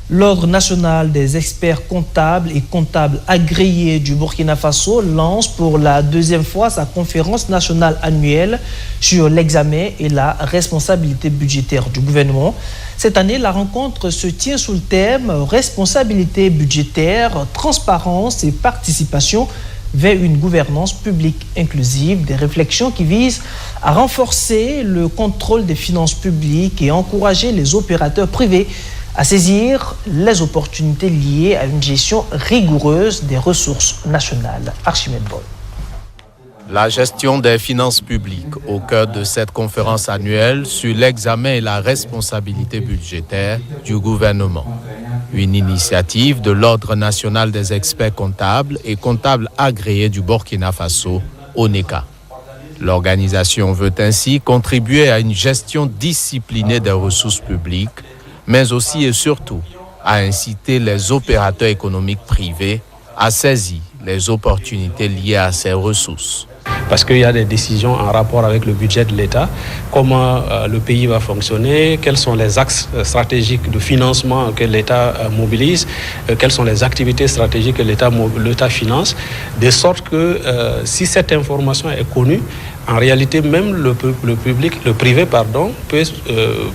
L'Ordre national des experts comptables et comptables agréés du Burkina Faso lance pour la deuxième fois sa conférence nationale annuelle sur l'examen et la responsabilité budgétaire du gouvernement. Cette année, la rencontre se tient sous le thème « Responsabilité budgétaire, transparence et participation vers une gouvernance publique inclusive », des réflexions qui visent à renforcer le contrôle des finances publiques et encourager les opérateurs privés à saisir les opportunités liées à une gestion rigoureuse des ressources nationales. Archimède Boll. La gestion des finances publiques au cœur de cette conférence annuelle sur l'examen et la responsabilité budgétaire du gouvernement. Une initiative de l'Ordre national des experts comptables et comptables agréés du Burkina Faso, ONECA. L'organisation veut ainsi contribuer à une gestion disciplinée des ressources publiques, mais aussi et surtout à inciter les opérateurs économiques privés à saisir les opportunités liées à ces ressources. Parce qu'il y a des décisions en rapport avec le budget de l'État, comment le pays va fonctionner, quels sont les axes stratégiques de financement que l'État mobilise, quelles sont les activités stratégiques que l'État finance, de sorte que si cette information est connue, en réalité, même le privé, peut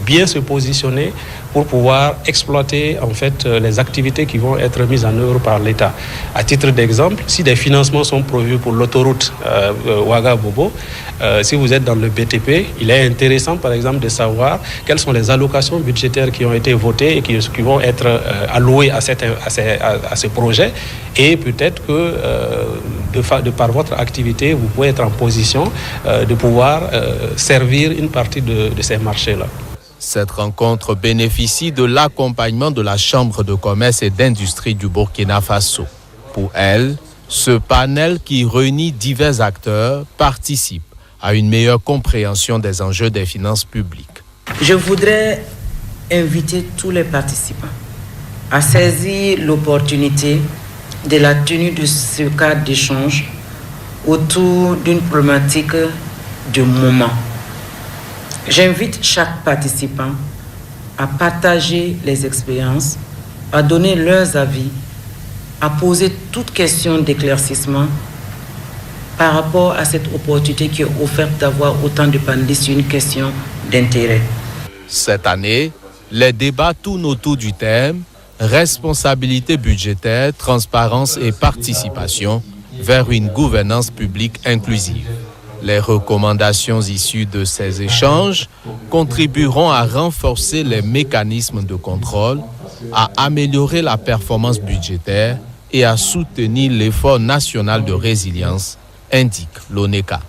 bien se positionner pour pouvoir exploiter en fait les activités qui vont être mises en œuvre par l'État. À titre d'exemple, si des financements sont prévus pour l'autoroute Ouagabougou, si vous êtes dans le BTP, il est intéressant par exemple de savoir quelles sont les allocations budgétaires qui ont été votées et qui vont être allouées à ce projet, et peut-être que de par votre activité, vous pouvez être en position de pouvoir servir une partie de ces marchés-là. Cette rencontre bénéficie de l'accompagnement de la Chambre de commerce et d'industrie du Burkina Faso. Pour elle, ce panel qui réunit divers acteurs participe à une meilleure compréhension des enjeux des finances publiques. Je voudrais inviter tous les participants à saisir l'opportunité de la tenue de ce cadre d'échange autour d'une problématique du moment. J'invite chaque participant à partager les expériences, à donner leurs avis, à poser toute question d'éclaircissement par rapport à cette opportunité qui est offerte d'avoir autant de panélistes sur une question d'intérêt. Cette année, les débats tournent autour du thème « Responsabilité budgétaire, transparence et participation vers une gouvernance publique inclusive ». Les recommandations issues de ces échanges contribueront à renforcer les mécanismes de contrôle, à améliorer la performance budgétaire et à soutenir l'effort national de résilience, indique l'ONECA.